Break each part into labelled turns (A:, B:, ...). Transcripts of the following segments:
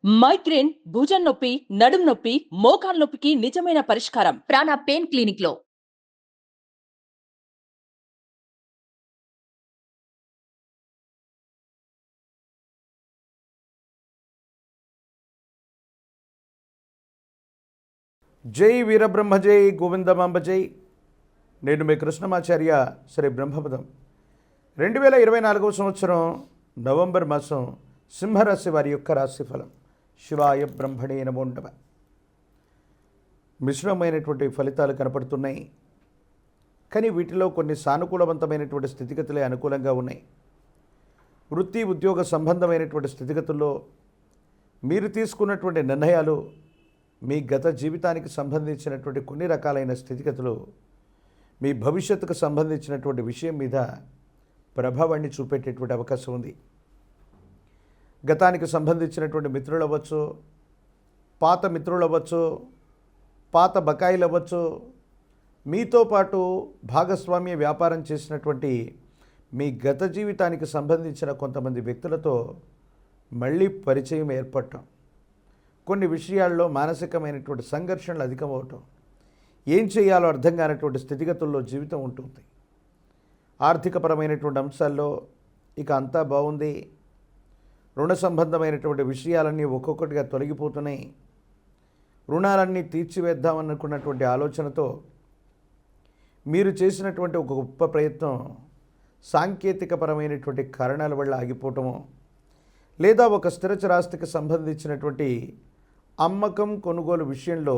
A: Migraine, భుజం నొప్పి, నడుం నొప్పి, మోకాలు నొప్పికి నిజమైన పరిష్కారం ప్రాణ పెయిన్ క్లినిక్ లో.
B: జై వీరబ్రహ్మ జై గోవిందమాంబ జై. నేను మీ కృష్ణమాచార్య శ్రీ బ్రహ్మపదం. 2024 సంవత్సరం నవంబర్ మాసం సింహరాశి వారి యొక్క రాశిఫలం. శివాయ బ్రహ్మణే నమో నమః. మిశ్రమమైనటువంటి ఫలితాలు కనపడుతున్నాయి, కానీ వీటిలో కొన్ని సానుకూలవంతమైనటువంటి స్థితిగతులే అనుకూలంగా ఉన్నాయి. వృత్తి ఉద్యోగ సంబంధమైనటువంటి స్థితిగతుల్లో మీరు తీసుకున్నటువంటి నిర్ణయాలు మీ గత జీవితానికి సంబంధించినటువంటి కొన్ని రకాలైన స్థితిగతులు మీ భవిష్యత్తుకు సంబంధించినటువంటి విషయం మీద ప్రభావాన్ని చూపేటటువంటి అవకాశం ఉంది. గతానికి సంబంధించినటువంటి మిత్రులు అవ్వచ్చు, పాత మిత్రులు అవ్వచ్చు, పాత బకాయిలు అవ్వచ్చు, మీతో పాటు భాగస్వామ్య వ్యాపారం చేసినటువంటి మీ గత జీవితానికి సంబంధించిన కొంతమంది వ్యక్తులతో మళ్ళీ పరిచయం ఏర్పడటం, కొన్ని విషయాల్లో మానసికమైనటువంటి సంఘర్షణలు అధికమవటం, ఏం చేయాలో అర్థం కానటువంటి స్థితిగతుల్లో జీవితం ఉంటుంది. ఆర్థికపరమైనటువంటి అంశాల్లో ఇక అంతా బాగుంది, రుణ సంబంధమైనటువంటి విషయాలన్నీ ఒక్కొక్కటిగా తొలగిపోతున్నాయి, రుణాలన్నీ తీర్చివేద్దామనుకున్నటువంటి ఆలోచనతో మీరు చేసినటువంటి ఒక గొప్ప ప్రయత్నం సాంకేతికపరమైనటువంటి కారణాల వల్ల ఆగిపోవటము, లేదా ఒక స్థిరచరాస్తికి సంబంధించినటువంటి అమ్మకం కొనుగోలు విషయంలో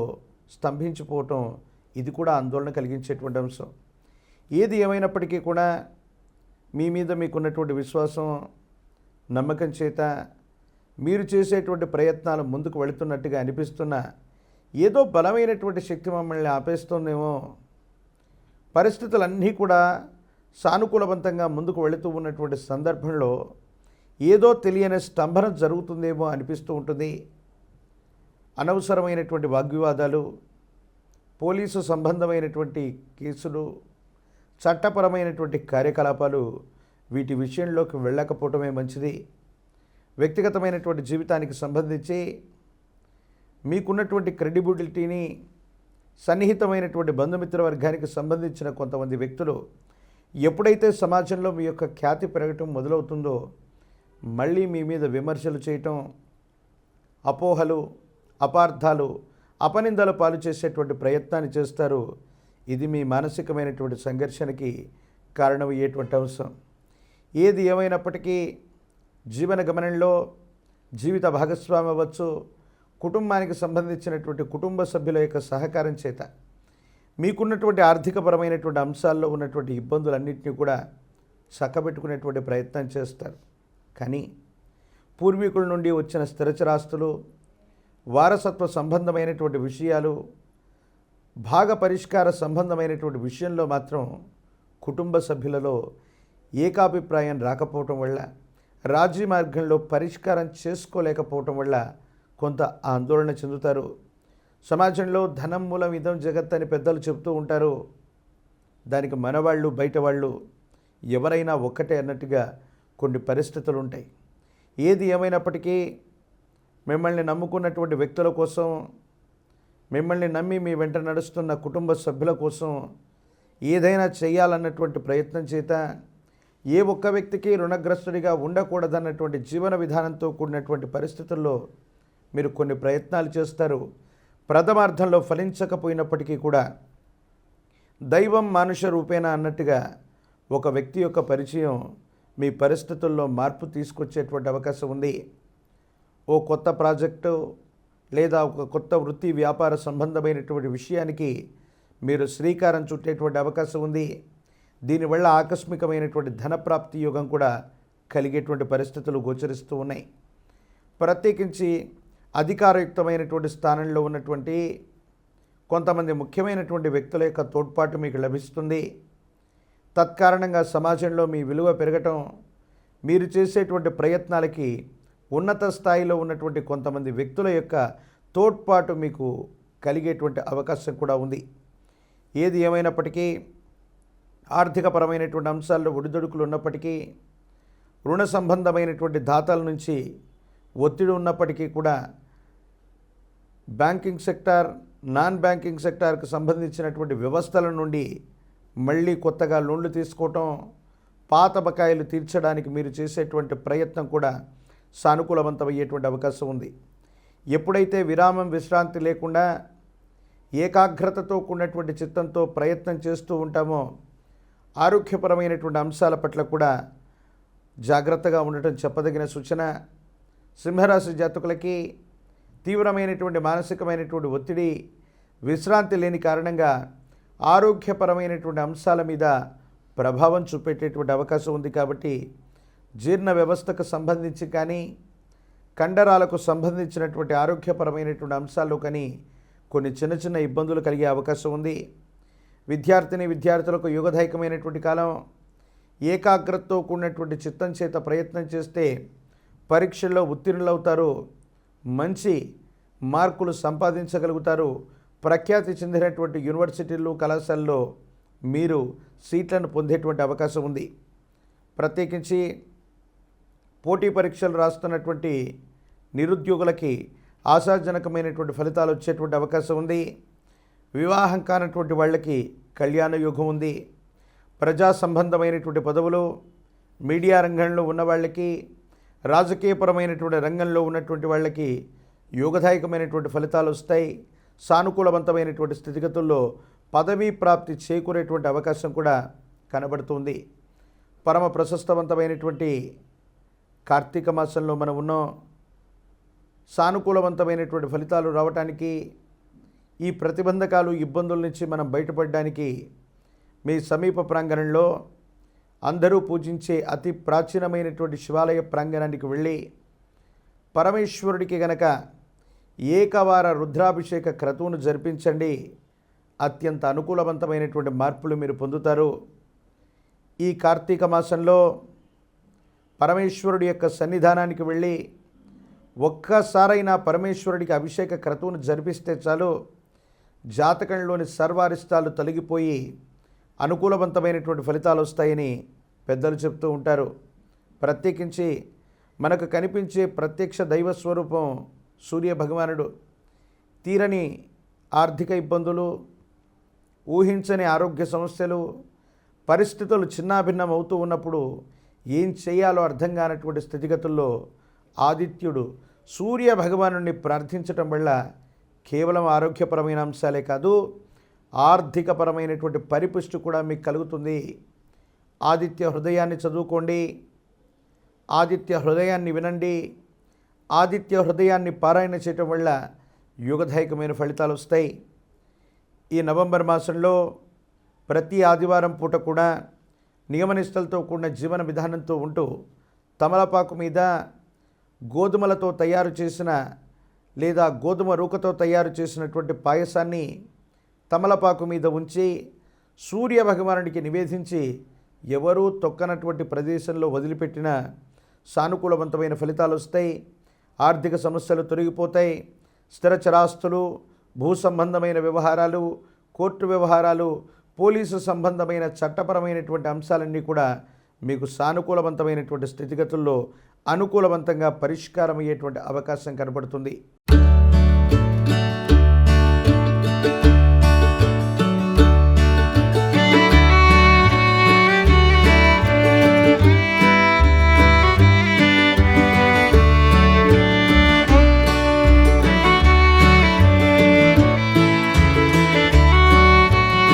B: స్తంభించిపోవటం, ఇది కూడా ఆందోళన కలిగించేటువంటి అంశం. ఏది ఏమైనప్పటికీ కూడా మీ మీద మీకున్నటువంటి విశ్వాసం, నమ్మకం చేత మీరు చేసేటువంటి ప్రయత్నాలు ముందుకు వెళుతున్నట్టుగా అనిపిస్తున్న ఏదో బలమైనటువంటి శక్తి మమ్మల్ని ఆపేస్తుందేమో, పరిస్థితులన్నీ కూడా సానుకూలవంతంగా ముందుకు వెళుతూ ఉన్నటువంటి సందర్భంలో ఏదో తెలియని స్తంభన జరుగుతుందేమో అనిపిస్తూ ఉంటుంది. అనవసరమైనటువంటి వాగ్వివాదాలు, పోలీసు సంబంధమైనటువంటి కేసులు, చట్టపరమైనటువంటి కార్యకలాపాలు, వీటి విషయంలోకి వెళ్ళకపోవటమే మంచిది. వ్యక్తిగతమైనటువంటి జీవితానికి సంబంధించి మీకున్నటువంటి క్రెడిబిలిటీని, సన్నిహితమైనటువంటి బంధుమిత్ర వర్గానికి సంబంధించిన కొంతమంది వ్యక్తులు ఎప్పుడైతే సమాజంలో మీ యొక్క ఖ్యాతి పెరగటం మొదలవుతుందో మళ్ళీ మీ మీద విమర్శలు చేయటం, అపోహలు, అపార్థాలు, అపనిందల పాలు చేసేటువంటి ప్రయత్నాన్ని చేస్తారు. ఇది మీ మానసికమైనటువంటి సంఘర్షణకి కారణమయ్యేటువంటి అంశం. ఏది ఏమైనప్పటికీ జీవన గమనంలో జీవిత భాగస్వామి అవ్వచ్చు, కుటుంబానికి సంబంధించినటువంటి కుటుంబ సభ్యుల యొక్క సహకారం చేత మీకున్నటువంటి ఆర్థికపరమైనటువంటి అంశాల్లో ఉన్నటువంటి ఇబ్బందులన్నింటినీ కూడా చక్కబెట్టుకునేటువంటి ప్రయత్నం చేస్తారు. కానీ పూర్వీకుల నుండి వచ్చిన స్థిరచరాస్తులు, వారసత్వ సంబంధమైనటువంటి విషయాలు, భాగ పరిష్కార సంబంధమైనటువంటి విషయంలో మాత్రం కుటుంబ సభ్యులలో ఏకాభిప్రాయం రాకపోవటం వల్ల, రాజీ మార్గంలో పరిష్కారం చేసుకోలేకపోవటం వల్ల కొంత ఆందోళన చెందుతారు. సమాజంలో ధనం మూలం ఇదం జగత్ అని పెద్దలు చెప్తూ ఉంటారు. దానికి మనవాళ్ళు బయట వాళ్ళు ఎవరైనా ఒక్కటే అన్నట్టుగా కొన్ని పరిస్థితులు ఉంటాయి. ఏది ఏమైనప్పటికీ మిమ్మల్ని నమ్ముకున్నటువంటి వ్యక్తుల కోసం, మిమ్మల్ని నమ్మి మీ వెంట నడుస్తున్న కుటుంబ సభ్యుల కోసం ఏదైనా చేయాలన్నటువంటి ప్రయత్నం చేత ఏ ఒక్క వ్యక్తికి రుణగ్రస్తుడిగా ఉండకూడదన్నటువంటి జీవన విధానంతో కూడినటువంటి పరిస్థితుల్లో మీరు కొన్ని ప్రయత్నాలు చేస్తారు. ప్రథమార్థంలో ఫలించకపోయినప్పటికీ కూడా దైవం మానుష రూపేణ అన్నట్టుగా ఒక వ్యక్తి యొక్క పరిచయం మీ పరిస్థితుల్లో మార్పు తీసుకొచ్చేటువంటి అవకాశం ఉంది. ఓ కొత్త ప్రాజెక్టు లేదా ఒక కొత్త వృత్తి వ్యాపార సంబంధమైనటువంటి విషయానికి మీరు శ్రీకారం చుట్టేటువంటి అవకాశం ఉంది. దీనివల్ల ఆకస్మికమైనటువంటి ధనప్రాప్తి యోగం కూడా కలిగేటువంటి పరిస్థితులు గోచరిస్తూ ఉన్నాయి. ప్రత్యేకించి అధికారయుక్తమైనటువంటి స్థానంలో ఉన్నటువంటి కొంతమంది ముఖ్యమైనటువంటి వ్యక్తుల యొక్క తోడ్పాటు మీకు లభిస్తుంది. తత్కారణంగా సమాజంలో మీ విలువ పెరగటం, మీరు చేసేటువంటి ప్రయత్నాలకి ఉన్నత స్థాయిలో ఉన్నటువంటి కొంతమంది వ్యక్తుల యొక్క తోడ్పాటు మీకు కలిగేటువంటి అవకాశం కూడా ఉంది. ఏది ఏమైనప్పటికీ ఆర్థికపరమైనటువంటి అంశాల్లో ఒడిదొడుకులు ఉన్నప్పటికీ రుణ సంబంధమైనటువంటి దాతల నుంచి ఒత్తిడి ఉన్నప్పటికీ కూడా బ్యాంకింగ్ సెక్టార్, నాన్ బ్యాంకింగ్ సెక్టార్కి సంబంధించినటువంటి వ్యవస్థల నుండి మళ్ళీ కొత్తగా లోన్లు తీసుకోవటం, పాత బకాయిలు తీర్చడానికి మీరు చేసేటువంటి ప్రయత్నం కూడా సానుకూలవంతమయ్యేటువంటి అవకాశం ఉంది. ఎప్పుడైతే విరామం విశ్రాంతి లేకుండా ఏకాగ్రతతో కూడినటువంటి చిత్తంతో ప్రయత్నం చేస్తూ ఉంటామో ఆరోగ్యపరమైనటువంటి అంశాల పట్ల కూడా జాగ్రత్తగా ఉండటం చెప్పదగిన సూచన. సింహరాశి జాతకులకి తీవ్రమైనటువంటి మానసికమైనటువంటి ఒత్తిడి, విశ్రాంతి లేని కారణంగా ఆరోగ్యపరమైనటువంటి అంశాల మీద ప్రభావం చూపెట్టేటువంటి అవకాశం ఉంది. కాబట్టి జీర్ణ వ్యవస్థకు సంబంధించి కానీ, కండరాలకు సంబంధించినటువంటి ఆరోగ్యపరమైనటువంటి అంశాల్లో కానీ కొన్ని చిన్న చిన్న ఇబ్బందులు కలిగే అవకాశం ఉంది. విద్యార్థులకు యోగదాయకమైనటువంటి కాలం. ఏకాగ్రతతో కూడినటువంటి చిత్తం చేత ప్రయత్నం చేస్తే పరీక్షల్లో ఉత్తీర్ణులవుతారు, మంచి మార్కులు సంపాదించగలుగుతారు. ప్రఖ్యాతి చెందినటువంటి యూనివర్సిటీలు, కళాశాలలో మీరు సీట్లను పొందేటువంటి అవకాశం ఉంది. ప్రత్యేకించి పోటీ పరీక్షలు రాస్తున్నటువంటి నిరుద్యోగులకి ఆశాజనకమైనటువంటి ఫలితాలు వచ్చేటువంటి అవకాశం ఉంది. వివాహం కానటువంటి వాళ్ళకి కళ్యాణ యోగం ఉంది. ప్రజా సంబంధమైనటువంటి పదవులు, మీడియా రంగంలో ఉన్న వాళ్ళకి, రాజకీయపరమైనటువంటి రంగంలో ఉన్నటువంటి వాళ్ళకి యోగదాయకమైనటువంటి ఫలితాలు వస్తాయి. సానుకూలవంతమైనటువంటి స్థితిగతుల్లో పదవీ ప్రాప్తి చేకూరేటువంటి అవకాశం కూడా కనబడుతుంది. పరమ ప్రశస్తవంతమైనటువంటి కార్తీక మాసంలో మనం ఉన్నాం. సానుకూలవంతమైనటువంటి ఫలితాలు రావటానికి, ఈ ప్రతిబంధకాలు, ఇబ్బందుల నుంచి మనం బయటపడడానికి మీ సమీప ప్రాంగణంలో అందరూ పూజించే అతి ప్రాచీనమైనటువంటి శివాలయ ప్రాంగణానికి వెళ్ళి పరమేశ్వరుడికి గనక ఏకవార రుద్రాభిషేక క్రతువును జరిపించండి. అత్యంత అనుకూలవంతమైనటువంటి మార్పులు మీరు పొందుతారు. ఈ కార్తీక మాసంలో పరమేశ్వరుడి యొక్క సన్నిధానానికి వెళ్ళి ఒక్కసారైనా పరమేశ్వరుడికి అభిషేక క్రతువును జరిపిస్తే చాలు, జాతకంలోని సర్వారిష్టాలు తొలగిపోయి అనుకూలవంతమైనటువంటి ఫలితాలు వస్తాయని పెద్దలు చెప్తూ ఉంటారు. ప్రత్యేకించి మనకు కనిపించే ప్రత్యక్ష దైవ స్వరూపం సూర్య భగవానుడు. తీరని ఆర్థిక ఇబ్బందులు, ఊహించని ఆరోగ్య సమస్యలు, పరిస్థితులు చిన్నాభిన్నం అవుతూ ఉన్నప్పుడు ఏం చేయాలో అర్థం కానటువంటి స్థితిగతుల్లో ఆదిత్యుడు సూర్య భగవానుడిని ప్రార్థించటం వల్ల కేవలం ఆరోగ్యపరమైన అంశాలే కాదు, ఆర్థికపరమైనటువంటి పరిపుష్టి కూడా మీకు కలుగుతుంది. ఆదిత్య హృదయాన్ని చదువుకోండి, ఆదిత్య హృదయాన్ని వినండి. ఆదిత్య హృదయాన్ని పారాయణ చేయటం వల్ల యోగదాయకమైన ఫలితాలు వస్తాయి. ఈ నవంబర్ మాసంలో ప్రతి ఆదివారం పూట కూడా నియమనిష్టలతో కూడిన జీవన విధానంతో ఉంటూ తమలపాకు మీద గోధుమలతో తయారు చేసిన లేదా గోధుమ రూకతో తయారు చేసినటువంటి పాయసాన్ని తమలపాకు మీద ఉంచి సూర్య భగవానుడికి నివేదించి ఎవరూ తొక్కనటువంటి ప్రదేశంలో వదిలిపెట్టిన సానుకూలవంతమైన ఫలితాలు వస్తాయి. ఆర్థిక సమస్యలు తొలగిపోతాయి. స్థిరచరాస్తులు, భూ సంబంధమైన వ్యవహారాలు, కోర్టు వ్యవహారాలు, పోలీసు సంబంధమైన చట్టపరమైనటువంటి అంశాలన్నీ కూడా మీకు సానుకూలవంతమైనటువంటి స్థితిగతుల్లో అనుకూలవంతంగా పరిష్కారం అయ్యేటువంటి అవకాశం కనబడుతుంది.